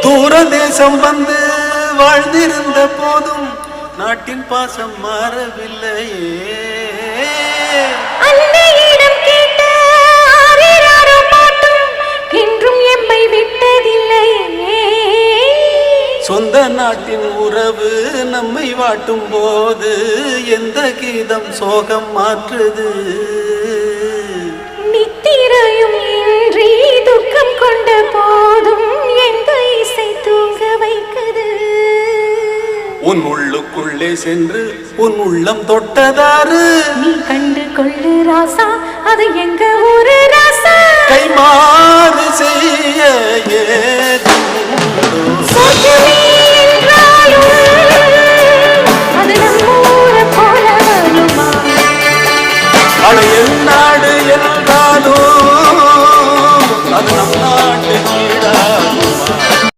தூர தேசம் வந்து வாழ்ந்திருந்த போதும் நாட்டின் பாசம் மாறவில்லையே. அன்னையிடம் கேட்ட ஆரிராரோ பாட்டும் என்றும் எம்மை விட்டதில்லையே. சொந்த நாட்டின் உறவு நம்மை வாட்டும் போது எந்த கீதம் சோகம் மாற்றுது. நித்திரையும் இன்றி துக்கம் கொண்ட போதும் எந்த இசை தூங்க வைக்குது. உன் உள்ளுக்குள்ளே சென்று உன் உள்ளம் தொட்டதாறு நீ கண்டு கொள்ளு ராசா, அது எங்க ஊரு ராசா. கைமாறு செய்ய